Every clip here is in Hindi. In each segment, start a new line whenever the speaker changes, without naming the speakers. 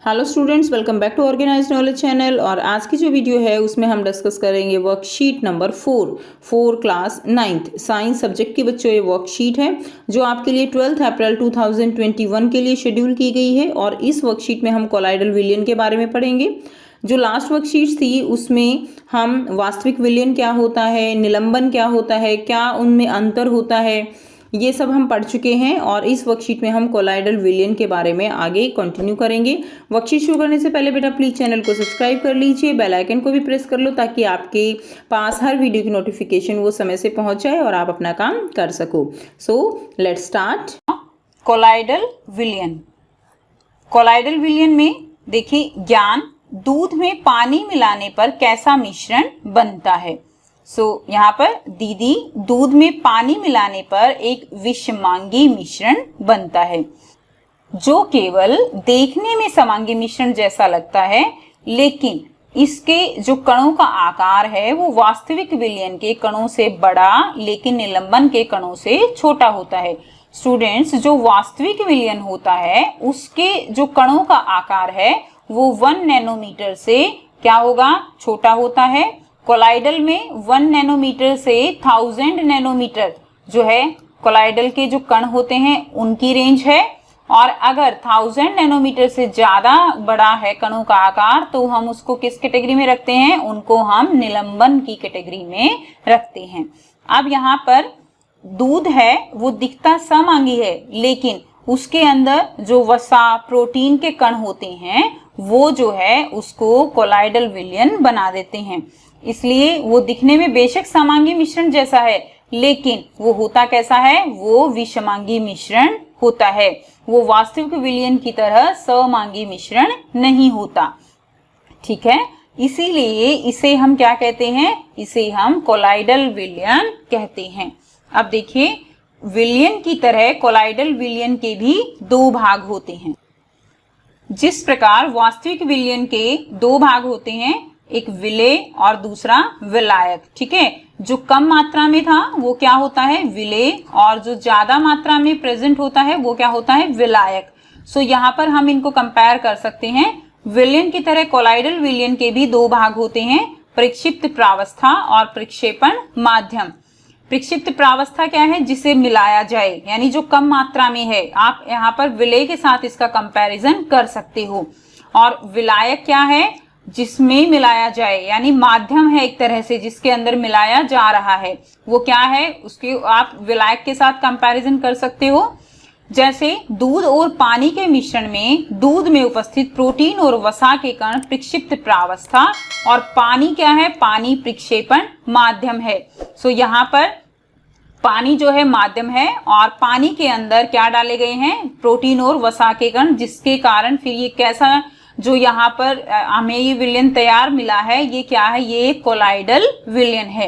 Hello students, welcome back to organised knowledge channel. और आज की जो वीडियो है उसमें हम डिस्कस करेंगे worksheet number 4 class 9th science subject की बच्चों ये वर्कशीट है जो आपके लिए 12 अप्रैल 2021 के लिए शेड्यूल की गई है। और इस वर्कशीट में हम कोलाइडल विलयन के बारे में पढ़ेंगे। जो लास्ट वर्कशीट थी उसमें हम वास्तविक विलयन क्या होता है, निलंबन क्या होता है, क्या उनमें अंतर होता है, ये सब हम पढ़ चुके हैं। और इस वर्कशीट में हम कोलाइडल विलयन के बारे में आगे कंटिन्यू करेंगे। वर्कशीट शुरू करने से पहले बेटा प्लीज चैनल को सब्सक्राइब कर लीजिए, बेल आइकन को भी प्रेस कर लो ताकि आपके पास हर वीडियो की नोटिफिकेशन वो समय से पहुंच जाए और आप अपना काम कर सको। So let's start.
कोलाइडल विलयन। कोलाइडल विलयन में देखिए, ज्ञान दूध में पानी मिलाने पर कैसा मिश्रण बनता है। यहाँ पर दीदी दूध में पानी मिलाने पर एक विषमांगी मिश्रण बनता है जो केवल देखने में समांगी मिश्रण जैसा लगता है, लेकिन इसके जो कणों का आकार है वो वास्तविक विलयन के कणों से बड़ा लेकिन निलंबन के कणों से छोटा होता है। स्टूडेंट्स, जो वास्तविक विलयन होता है उसके जो कणों का आकार है वो 1 नैनोमीटर से क्या होगा, छोटा होता है। कोलाइडल में 1 नैनोमीटर से 1000 नैनोमीटर जो है कोलाइडल के जो कण होते हैं उनकी रेंज है। और अगर 1000 नैनोमीटर से ज्यादा बड़ा है कणों का आकार तो हम उसको किस कैटेगरी में रखते हैं, उनको हम निलंबन की कैटेगरी में रखते हैं। अब यहाँ पर दूध है वो दिखता समांगी है, लेकिन उसके अंदर जो वसा प्रोटीन के कण होते हैं वो जो है उसको कोलाइडल विलयन बना देते हैं। इसलिए वो दिखने में बेशक समांगी मिश्रण जैसा है, लेकिन वो होता कैसा है, वो विषमांगी मिश्रण होता है। वो वास्तविक विलयन की तरह समांगी मिश्रण नहीं होता। ठीक है, इसीलिए इसे हम क्या कहते हैं, इसे हम कोलाइडल विलयन कहते हैं। अब देखिए, विलयन की तरह कोलाइडल विलयन के भी 2 भाग होते हैं। जिस प्रकार वास्तविक विलयन के 2 भाग होते हैं, एक विलेय और दूसरा विलायक। ठीक है, जो कम मात्रा में था वो क्या होता है, विलेय, और जो ज्यादा मात्रा में प्रेजेंट होता है वो क्या होता है, विलायक। यहाँ पर हम इनको कंपेयर कर सकते हैं। विलयन की तरह कोलाइडल विलयन के भी 2 भाग होते हैं, प्रक्षिप्त प्रावस्था और प्रक्षेपण माध्यम। प्रक्षिप्त प्रावस्था क्या है, जिसे मिलाया जाए, यानी जो कम मात्रा में है। आप यहाँ पर विलेय के साथ इसका कंपैरिजन कर सकते हो। और विलायक क्या है, जिसमें मिलाया जाए, यानी माध्यम है एक तरह से जिसके अंदर मिलाया जा रहा है, वो क्या है, उसके आप विलायक के साथ कंपैरिजन कर सकते हो। जैसे दूध और पानी के मिश्रण में दूध में उपस्थित प्रोटीन और वसा के कण प्रक्षिप्त प्रावस्था और पानी क्या है, पानी प्रक्षेपण माध्यम है। यहाँ पर पानी जो है माध्यम है और पानी के अंदर क्या डाले गए हैं, प्रोटीन और वसा के कण, जिसके कारण फिर ये कैसा, जो यहाँ पर हमें ये विलयन तैयार मिला है, ये क्या है, ये कोलाइडल विलयन है।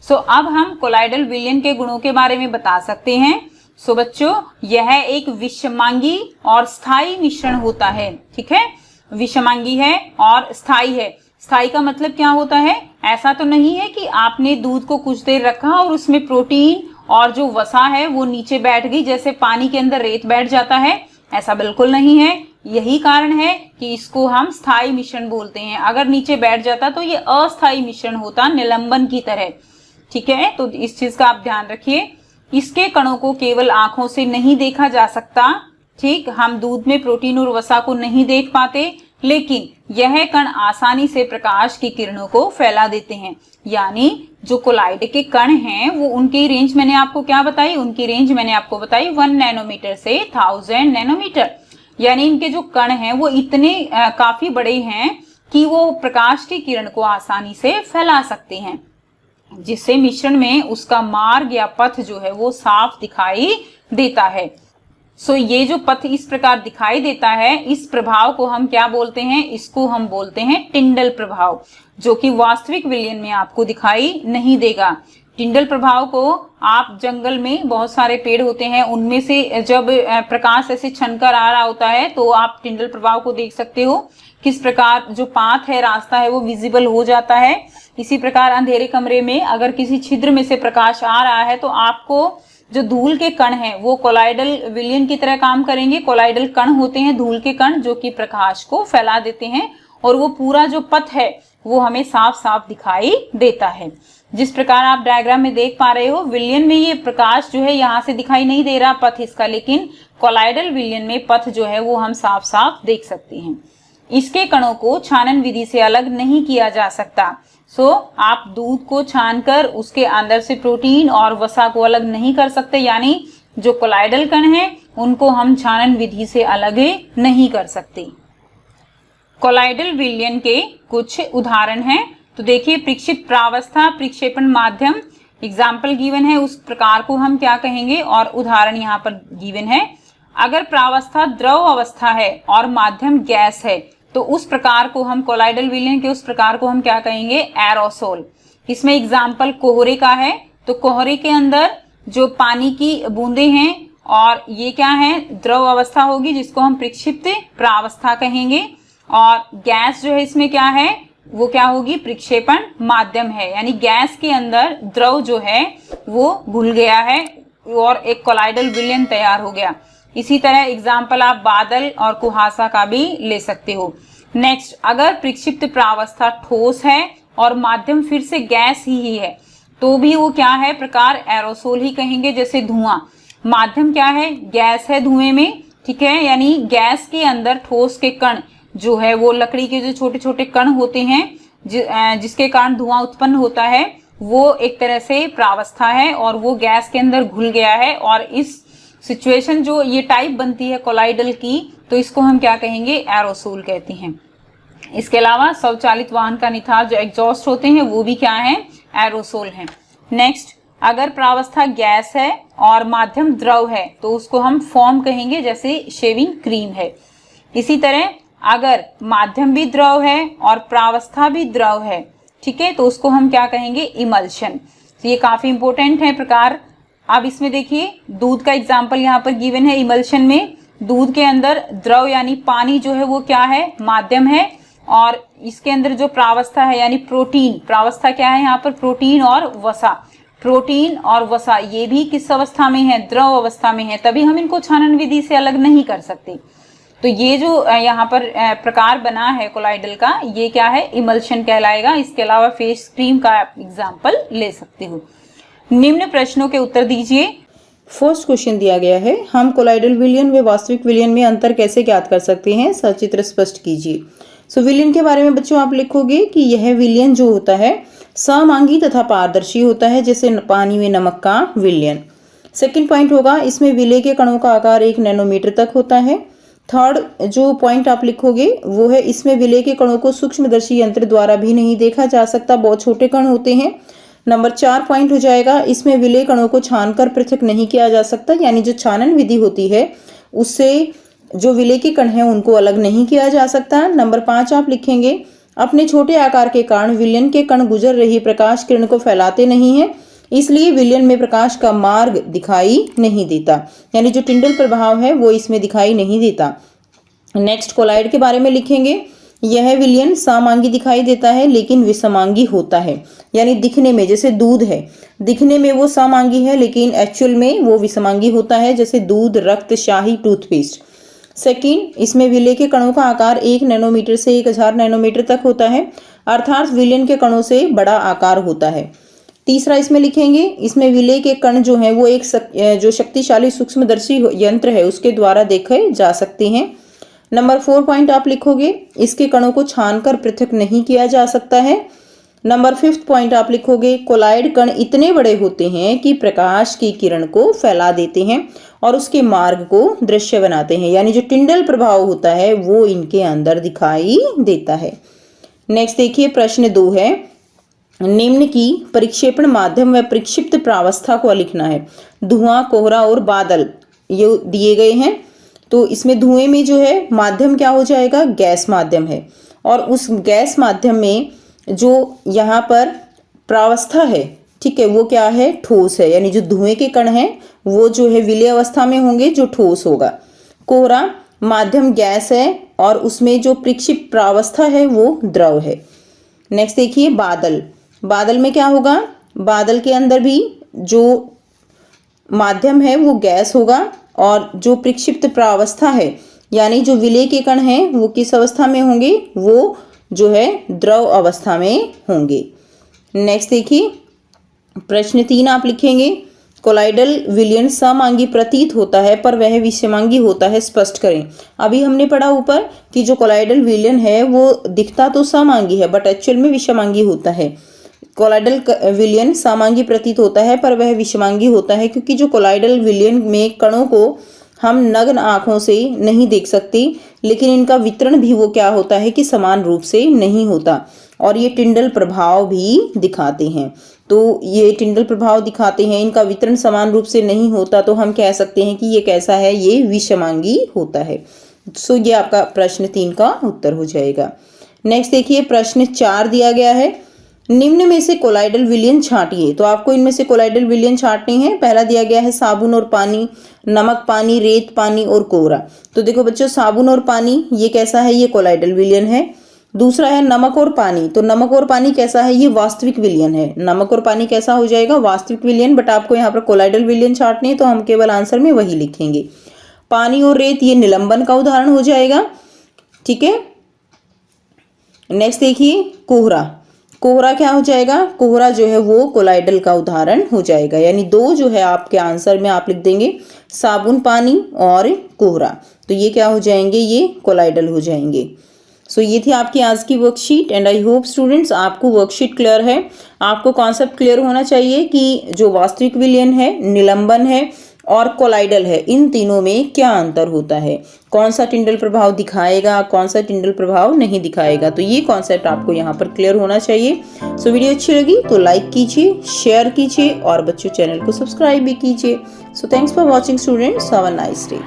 अब हम कोलाइडल विलयन के गुणों के बारे में बता सकते हैं। बच्चों, यह एक विषमांगी और स्थायी मिश्रण होता है। ठीक है, विषमांगी है और स्थायी है। स्थायी का मतलब क्या होता है, ऐसा तो नहीं है कि आपने दूध को कुछ देर रखा और उसमें प्रोटीन और जो वसा है वो नीचे बैठ गई, जैसे पानी के अंदर रेत बैठ जाता है, ऐसा बिल्कुल नहीं है। यही कारण है कि इसको हम स्थायी मिश्रण बोलते हैं। अगर नीचे बैठ जाता तो ये अस्थायी मिश्रण होता, निलंबन की तरह। ठीक है, तो इस चीज का आप ध्यान रखिए। इसके कणों को केवल आंखों से नहीं देखा जा सकता। ठीक, हम दूध में प्रोटीन और वसा को नहीं देख पाते, लेकिन यह कण आसानी से प्रकाश की किरणों को फैला देते हैं। यानी जो कोलाइड के कण हैं वो उनकी रेंज मैंने आपको क्या बताई, उनकी रेंज मैंने आपको बताई 1 नैनोमीटर से 1000 नैनोमीटर। यानी इनके जो कण हैं वो इतने काफी बड़े हैं कि वो प्रकाश की किरण को आसानी से फैला सकते हैं, जिससे मिश्रण में उसका मार्ग या पथ जो है वो साफ दिखाई देता है। ये जो पथ इस प्रकार दिखाई देता है, इस प्रभाव को हम क्या बोलते हैं, इसको हम बोलते हैं टिंडल प्रभाव, जो कि वास्तविक विलयन में आपको दिखाई नहीं देगा। टिंडल प्रभाव को आप जंगल में बहुत सारे पेड़ होते हैं, उनमें से जब प्रकाश ऐसे छनकर आ रहा होता है तो आप टिंडल प्रभाव को देख सकते हो। किस प्रकार जो पाथ है, रास्ता है, वो विजिबल हो जाता है। इसी प्रकार अंधेरे कमरे में अगर किसी छिद्र में से प्रकाश आ रहा है तो आपको जो धूल के कण हैं वो कोलाइडल विलयन की तरह काम करेंगे। कोलाइडल कण होते हैं धूल के कण जो कि प्रकाश को फैला देते हैं और वो पूरा जो पथ है वो हमें साफ साफ दिखाई देता है। जिस प्रकार आप डायग्राम में देख पा रहे हो, विलयन में ये प्रकाश जो है यहाँ से दिखाई नहीं दे रहा पथ इसका, लेकिन कोलाइडल विलयन में पथ जो है वो हम साफ साफ देख सकते हैं। इसके कणों को छानन विधि से अलग नहीं किया जा सकता। सो आप दूध को छानकर उसके अंदर से प्रोटीन और वसा को अलग नहीं कर सकते, यानी जो कोलाइडल कण हैं उनको हम छानन विधि से अलग नहीं कर सकते। कोलाइडल विलयन के कुछ उदाहरण हैं, तो देखिए प्रक्षिप्त प्रावस्था, प्रक्षेपण माध्यम, एग्जाम्पल गिवन है, उस प्रकार को हम क्या कहेंगे और उदाहरण यहाँ पर गिवन है। अगर प्रावस्था द्रव अवस्था है और माध्यम गैस है तो उस प्रकार को हम कोलाइडल विलयन के उस प्रकार को हम क्या कहेंगे, एरोसोल। इसमें एग्जाम्पल कोहरे का है, तो कोहरे के अंदर जो पानी की बूंदें हैं और ये क्या है, द्रव अवस्था होगी जिसको हम प्रक्षिप्त प्रावस्था कहेंगे, और गैस जो है इसमें क्या है वो क्या होगी, प्रक्षेपण माध्यम है, यानी गैस के अंदर द्रव जो है वो घुल गया है और एक कोलाइडल विलयन तैयार हो गया। इसी तरह एग्जाम्पल आप बादल और कुहासा का भी ले सकते हो। नेक्स्ट, अगर प्रक्षिप्त प्रावस्था ठोस है और माध्यम फिर से गैस ही है तो भी वो क्या है, प्रकार एरोसोल ही कहेंगे। जैसे धुआं, माध्यम क्या है, गैस है धुएं में, ठीक है, यानी गैस के अंदर ठोस के कण जो है वो लकड़ी के जो छोटे छोटे कण होते हैं जिसके कारण धुआं उत्पन्न होता है, वो एक तरह से प्रावस्था है और वो गैस के अंदर घुल गया है। और इस सिचुएशन जो ये टाइप बनती है कोलाइडल की, तो इसको हम क्या कहेंगे, एरोसोल कहते हैं। इसके अलावा स्वचालित वाहन का निथार जो एग्जॉस्ट होते हैं वो भी क्या है, एरोसोल है। नेक्स्ट, अगर प्रावस्था गैस है और माध्यम द्रव है तो उसको हम फोम कहेंगे, जैसे शेविंग क्रीम है। इसी तरह अगर माध्यम भी द्रव है और प्रावस्था भी द्रव है, ठीक है, तो उसको हम क्या कहेंगे, इमल्शन। तो ये काफी इंपॉर्टेंट है प्रकार। अब इसमें देखिए दूध का एग्जाम्पल यहाँ पर गिवन है। इमल्शन में दूध के अंदर द्रव यानी पानी जो है वो क्या है, माध्यम है, और इसके अंदर जो प्रावस्था है यानी प्रोटीन, प्रावस्था क्या है यहाँ पर, प्रोटीन और वसा। प्रोटीन और वसा ये भी किस अवस्था में है, द्रव अवस्था में है, तभी हम इनको छानन विधि से अलग नहीं कर सकते। तो ये जो यहाँ पर प्रकार बना है कोलाइडल का, ये क्या है, इमल्शन कहलाएगा। इसके अलावा फेस क्रीम का एग्जाम्पल ले सकते हो। निम्न प्रश्नों के उत्तर दीजिए।
फर्स्ट क्वेश्चन दिया गया है, हम कोलाइडल विलयन व वास्तविक विलयन में अंतर कैसे ज्ञात कर सकते हैं, सचित्र स्पष्ट कीजिए। सो विलयन के बारे में बच्चों आप लिखोगे कि यह विलयन जो होता है समांगी तथा पारदर्शी होता है, जैसे पानी में नमक का विलयन। सेकंड पॉइंट होगा, इसमें विलय के कणों का आकार 1 नैनोमीटर तक होता है। थर्ड जो पॉइंट आप लिखोगे वो है, इसमें विलय के कणों को सूक्ष्मदर्शी यंत्र द्वारा भी नहीं देखा जा सकता, बहुत छोटे कण होते हैं। नंबर 4 पॉइंट हो जाएगा, इसमें विलय कणों को छानकर पृथक नहीं किया जा सकता, यानी जो छानन विधि होती है उससे जो विलय के कण हैं उनको अलग नहीं किया जा सकता। नंबर 5 आप लिखेंगे, अपने छोटे आकार के कारण विलयन के कण गुजर रही प्रकाश किरण को फैलाते नहीं हैं, इसलिए विलयन में प्रकाश का मार्ग दिखाई नहीं देता, यानी जो टिंडल प्रभाव है वो इसमें दिखाई नहीं देता। नेक्स्ट, कोलाइड के बारे में लिखेंगे, यह विलयन समांगी दिखाई देता है लेकिन विषमांगी होता है, यानी दिखने में, जैसे दूध है, दिखने में वो समांगी है लेकिन एक्चुअल में वो विषमांगी होता है, जैसे दूध, रक्त, शाही, टूथपेस्ट। सेकंड, इसमें विलय के कणों का आकार 1 नैनोमीटर से 1000 नैनोमीटर तक होता है, अर्थात विलयन के कणों से बड़ा आकार होता है। तीसरा इसमें लिखेंगे, इसमें विलय के कण जो हैं वो एक जो शक्तिशाली सूक्ष्मदर्शी यंत्र है उसके द्वारा देखे जा सकते हैं। नंबर 4 पॉइंट आप लिखोगे, इसके कणों को छानकर पृथक नहीं किया जा सकता है। नंबर 5 पॉइंट आप लिखोगे, कोलाइड कण इतने बड़े होते हैं कि प्रकाश की किरण को फैला देते हैं और उसके मार्ग को दृश्य बनाते हैं, यानी जो टिंडल प्रभाव होता है वो इनके अंदर दिखाई देता है। नेक्स्ट देखिए प्रश्न 2 है, निम्न की परिक्षेपण माध्यम व प्रक्षिप्त प्रावस्था को लिखना है। धुआं, कोहरा और बादल ये दिए गए हैं, तो इसमें धुएं में जो है माध्यम क्या हो जाएगा, गैस माध्यम है, और उस गैस माध्यम में जो यहाँ पर प्रावस्था है, ठीक है, वो क्या है, ठोस है, यानी जो धुएं के कण हैं वो जो है विलय अवस्था में होंगे, जो ठोस होगा। कोहरा माध्यम गैस है और उसमें जो प्रक्षिप्त प्रावस्था है वो द्रव है। नेक्स्ट देखिए बादल, बादल में क्या होगा, बादल के अंदर भी जो माध्यम है वो गैस होगा और जो प्रक्षिप्त प्रावस्था है यानी जो विलेय के कण हैं वो किस अवस्था में होंगे, वो जो है द्रव अवस्था में होंगे। नेक्स्ट देखिए प्रश्न 3 आप लिखेंगे, कोलाइडल विलयन समांगी प्रतीत होता है पर वह विषमांगी होता है, स्पष्ट करें। अभी हमने पढ़ा ऊपर कि जो कोलाइडल विलयन है वो दिखता तो समांगी है बट एक्चुअल में विषमांगी होता है। कोलाइडल विलयन समांगी प्रतीत होता है पर वह विषमांगी होता है क्योंकि जो कोलाइडल विलयन में कणों को हम नग्न आँखों से नहीं देख सकते, लेकिन इनका वितरण भी वो क्या होता है कि समान रूप से नहीं होता और ये टिंडल प्रभाव भी दिखाते हैं। तो ये टिंडल प्रभाव दिखाते हैं, इनका वितरण समान रूप से नहीं होता, तो हम कह सकते हैं कि ये कैसा है, ये विषमांगी होता है। सो ये आपका प्रश्न 3 का उत्तर हो जाएगा। नेक्स्ट देखिए प्रश्न 4 दिया गया है, निम्न में से कोलाइडल विलयन छांटिए। तो आपको इनमें से कोलाइडल विलयन छांटने हैं। पहला दिया गया है साबुन और पानी, नमक पानी, रेत पानी और कोहरा। तो देखो बच्चों साबुन और पानी ये कैसा है, ये कोलाइडल विलयन है। दूसरा है नमक और पानी, तो नमक और पानी कैसा है, ये वास्तविक विलयन है। नमक और पानी कैसा हो जाएगा, वास्तविक विलयन, बट आपको यहाँ पर कोलाइडल विलयन छांटने हैं तो हम केवल आंसर में वही लिखेंगे। पानी और रेत ये निलंबन का उदाहरण हो जाएगा, ठीक है। नेक्स्ट देखिए कोहरा, कोहरा क्या हो जाएगा, कोहरा जो है वो कोलाइडल का उदाहरण हो जाएगा। यानी 2 जो है आपके आंसर में आप लिख देंगे साबुन पानी और कोहरा, तो ये क्या हो जाएंगे, ये कोलाइडल हो जाएंगे। सो ये थी आपकी आज की worksheet and I hope students आपको वर्कशीट क्लियर है। आपको कॉन्सेप्ट क्लियर होना चाहिए कि जो वास्तविक विलयन है, निलंबन है और कोलाइडल है, इन तीनों में क्या अंतर होता है, कौन सा टिंडल प्रभाव दिखाएगा, कौन सा टिंडल प्रभाव नहीं दिखाएगा। तो ये कॉन्सेप्ट आपको यहाँ पर क्लियर होना चाहिए। सो वीडियो अच्छी लगी तो लाइक कीजिए, शेयर कीजिए और बच्चों चैनल को सब्सक्राइब भी कीजिए। So thanks for watching students, have a nice day.